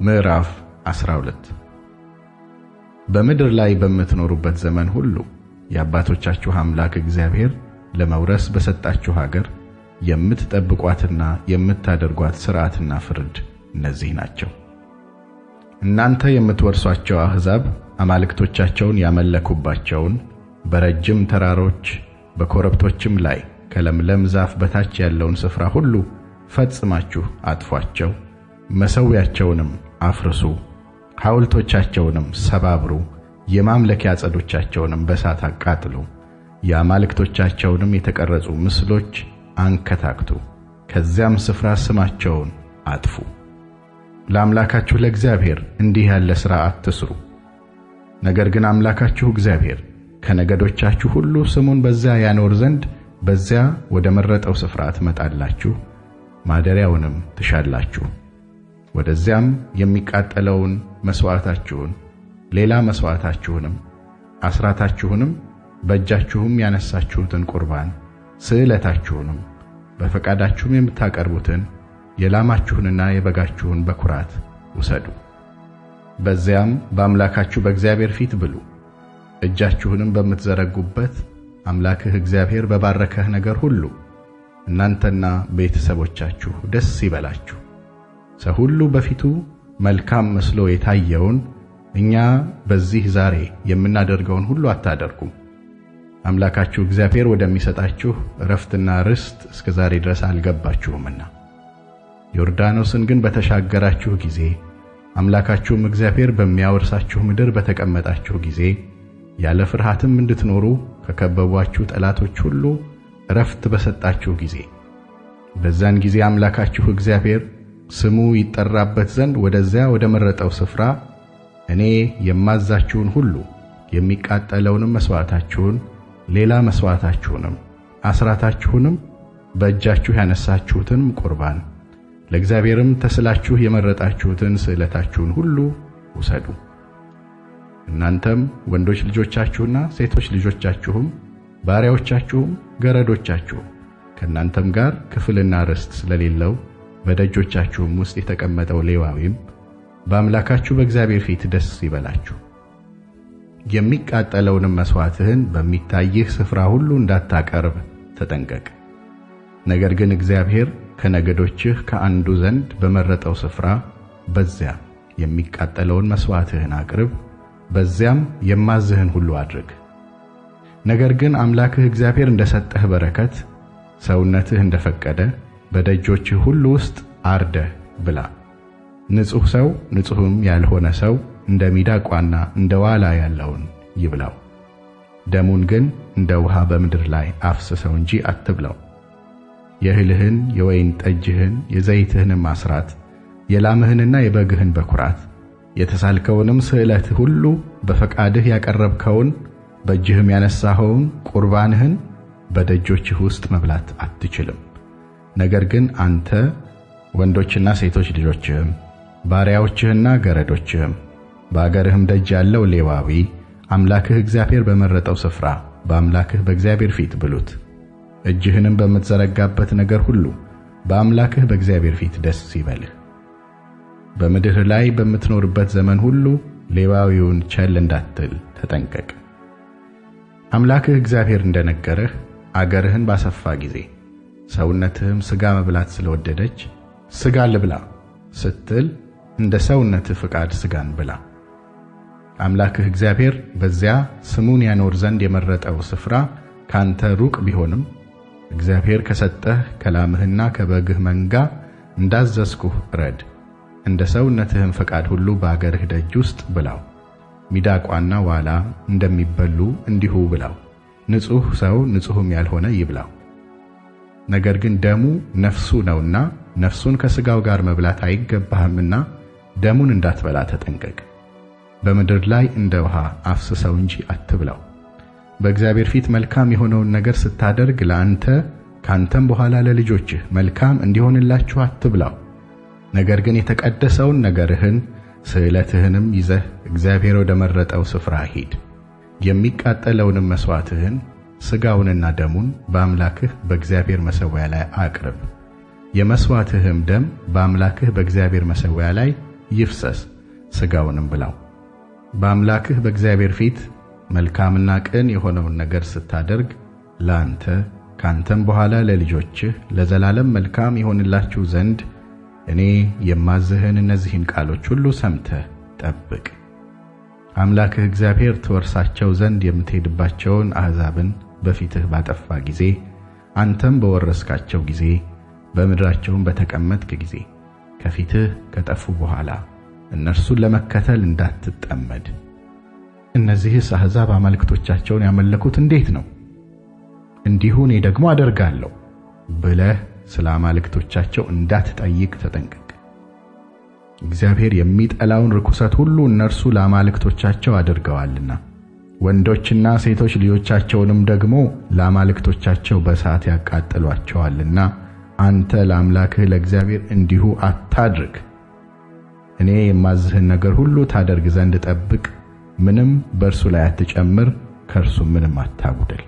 ምዕራፍ 12 በምድር ላይ በምትኖሩበት ዘመን ሁሉ የአባቶቻችሁ አምላክ እግዚአብሔር ለመውረስ በሰጣችሁ ሀገር የምትጠብቋትና የምታደርጓት ሥርዓትና ፍርድ እነዚህ ናቸው። እናንተ የምትወርሷቸው አሕዛብ አማልክቶቻቸውን ያመለኩባቸውን በረጅም ተራሮች በኮረብቶችም ላይ ከለምለም ዛፍ በታች ያለውን ስፍራ ሁሉ ፈጽማችሁ አጥፏቸው፣ መሠዊያቸውንም አፍርሱ፣ ሐውልቶቻቸውንም ሰባብሩ፣ የማምለኪያ ዐፀዶቻቸውንም በእሳት አቃጥሉ፣ የአማልክቶቻቸውንም የተቀረጹ ምስሎች አንከታክቱ፣ ከዚያም ስፍራ ስማቸውን አጥፉ። ለአምላካችሁ ለእግዚአብሔር እንዲህ ያለ ሥራ አትስሩ። ነገር ግን አምላካችሁ እግዚአብሔር ከነገዶቻችሁ ሁሉ ስሙን በዚያ ያኖር ዘንድ በዚያ ወደ መረጠው ስፍራ ትመጣላችሁ፣ ማደሪያውንም ትሻላችሁ። ወደዚያም የሚቃጠለውን መሥዋዕታችሁን፣ ሌላ መሥዋዕታችሁንም፣ አስራታችሁንም፣ በእጃችሁም ያነሳችሁትን ቁርባን፣ ስእለታችሁንም፣ በፈቃዳችሁም የምታቀርቡትን የላማችሁንና የበጋችሁን በኵራት ውሰዱ። በዚያም በአምላካችሁ በእግዚአብሔር ፊት ብሉ። እጃችሁንም በምትዘረጉበት አምላክህ እግዚአብሔር በባረከህ ነገር ሁሉ እናንተና ቤተሰቦቻችሁ ደስ ይበላችሁ። ሰው ሁሉ በፊቱ መልካም መስሎ የታየውን እኛ በዚህ ዛሬ የምናደርገውን ሁሉ አታደርጉም። አምላካችሁ እግዚአብሔር ወደሚሰጣችሁ ዕረፍትና ርስት እስከ ዛሬ ድረስ አልገባችሁምና። ዮርዳኖስን ግን በተሻገራችሁ ጊዜ አምላካችሁም እግዚአብሔር በሚያወርሳችሁ ምድር በተቀመጣችሁ ጊዜ ያለ ፍርሃትም እንድትኖሩ ከከበቧችሁ ጠላቶች ሁሉ ዕረፍት በሰጣችሁ ጊዜ በዛን ጊዜ አምላካችሁ እግዚአብሔር ስሙ ይጠራበት ዘንድ ወደዚያ ወደ መረጠው ስፍራ እኔ የማዛችሁን ሁሉ የሚቃጠለውንም መሥዋዕታችሁን፣ ሌላ መሥዋዕታችሁንም፣ አስራታችሁንም፣ በእጃችሁ ያነሳችሁትን ቁርባን፣ ለእግዚአብሔርም ተስላችሁ የመረጣችሁትን ስእለታችሁን ሁሉ ውሰዱ። እናንተም ወንዶች ልጆቻችሁና ሴቶች ልጆቻችሁም ባሪያዎቻችሁም ገረዶቻችሁም ከእናንተም ጋር ክፍልና ርስት ስለሌለው በደጆቻችሁም ውስጥ የተቀመጠው ሌዋዊም በአምላካችሁ በእግዚአብሔር ፊት ደስ ይበላችሁ። የሚቃጠለውንም መሥዋዕትህን በሚታይህ ስፍራ ሁሉ እንዳታቀርብ ተጠንቀቅ። ነገር ግን እግዚአብሔር ከነገዶችህ ከአንዱ ዘንድ በመረጠው ስፍራ በዚያ የሚቃጠለውን መሥዋዕትህን አቅርብ፣ በዚያም የማዝህን ሁሉ አድርግ። ነገር ግን አምላክህ እግዚአብሔር እንደሰጠህ በረከት ሰውነትህ እንደፈቀደ በደጆችህ ሁሉ ውስጥ አርደህ ብላ። ንጹሕ ሰው ንጹሕም ያልሆነ ሰው እንደ ሚዳቋና እንደ ዋላ ያለውን ይብላው። ደሙን ግን እንደ ውሃ በምድር ላይ አፍስሰው እንጂ አትብላው። የእህልህን፣ የወይን ጠጅህን፣ የዘይትህንም አስራት፣ የላምህንና የበግህን በኵራት፣ የተሳልከውንም ስእለት ሁሉ፣ በፈቃድህ ያቀረብከውን በእጅህም ያነሳኸውን ቁርባንህን በደጆችህ ውስጥ መብላት አትችልም። ነገር ግን አንተ ወንዶችና ሴቶች ልጆችህም ባሪያዎችህና ገረዶችህም በአገርህም ደጅ ያለው ሌዋዊ አምላክህ እግዚአብሔር በመረጠው ስፍራ በአምላክህ በእግዚአብሔር ፊት ብሉት። እጅህንም በምትዘረጋበት ነገር ሁሉ በአምላክህ በእግዚአብሔር ፊት ደስ ይበልህ። በምድር ላይ በምትኖርበት ዘመን ሁሉ ሌዋዊውን ቸል እንዳትል ተጠንቀቅ። አምላክህ እግዚአብሔር እንደነገረህ አገርህን ባሰፋ ጊዜ ሰውነትህም ሥጋ መብላት ስለወደደች ሥጋ ልብላ ስትል እንደ ሰውነትህ ፍቃድ ሥጋን ብላ። አምላክህ እግዚአብሔር በዚያ ስሙን ያኖር ዘንድ የመረጠው ስፍራ ካንተ ሩቅ ቢሆንም እግዚአብሔር ከሰጠህ ከላምህና ከበግህ መንጋ እንዳዘዝኩህ እረድ። እንደ ሰውነትህም ፈቃድ ሁሉ በአገርህ ደጅ ውስጥ ብላው። ሚዳቋና ዋላ እንደሚበሉ እንዲሁ ብላው። ንጹሕ ሰው ንጹሕም ያልሆነ ይብላው። ነገር ግን ደሙ ነፍሱ ነውና ነፍሱን ከሥጋው ጋር መብላት አይገባህምና ደሙን እንዳትበላ ተጠንቀቅ። በምድር ላይ እንደ ውሃ አፍስሰው እንጂ አትብላው። በእግዚአብሔር ፊት መልካም የሆነውን ነገር ስታደርግ ለአንተ ካንተም በኋላ ለልጆችህ መልካም እንዲሆንላችሁ አትብላው። ነገር ግን የተቀደሰውን ነገርህን ስእለትህንም ይዘህ እግዚአብሔር ወደ መረጠው ስፍራ ሂድ። የሚቃጠለውንም መሥዋዕትህን ሥጋውንና ደሙን በአምላክህ በእግዚአብሔር መሠዊያ ላይ አቅርብ። የመሥዋዕትህም ደም በአምላክህ በእግዚአብሔር መሠዊያ ላይ ይፍሰስ፣ ሥጋውንም ብላው። በአምላክህ በእግዚአብሔር ፊት መልካምና ቅን የሆነውን ነገር ስታደርግ ለአንተ ካንተም በኋላ ለልጆችህ ለዘላለም መልካም ይሆንላችሁ ዘንድ እኔ የማዝህን እነዚህን ቃሎች ሁሉ ሰምተህ ጠብቅ። አምላክህ እግዚአብሔር ትወርሳቸው ዘንድ የምትሄድባቸውን አሕዛብን በፊትህ ባጠፋ ጊዜ አንተም በወረስካቸው ጊዜ በምድራቸውም በተቀመጥክ ጊዜ ከፊትህ ከጠፉ በኋላ እነርሱን ለመከተል እንዳትጠመድ። እነዚህስ አሕዛብ አማልክቶቻቸውን ያመለኩት እንዴት ነው? እንዲሁ እኔ ደግሞ አደርጋለሁ ብለህ ስለ አማልክቶቻቸው እንዳትጠይቅ ተጠንቀቅ። እግዚአብሔር የሚጠላውን ርኩሰት ሁሉ እነርሱ ለአማልክቶቻቸው አድርገዋልና ወንዶችና ሴቶች ልጆቻቸውንም ደግሞ ለአማልክቶቻቸው በእሳት ያቃጥሏቸዋልና አንተ ለአምላክህ ለእግዚአብሔር እንዲሁ አታድርግ። እኔ የማዝህን ነገር ሁሉ ታደርግ ዘንድ ጠብቅ። ምንም በእርሱ ላይ አትጨምር፣ ከእርሱ ምንም አታጉድል።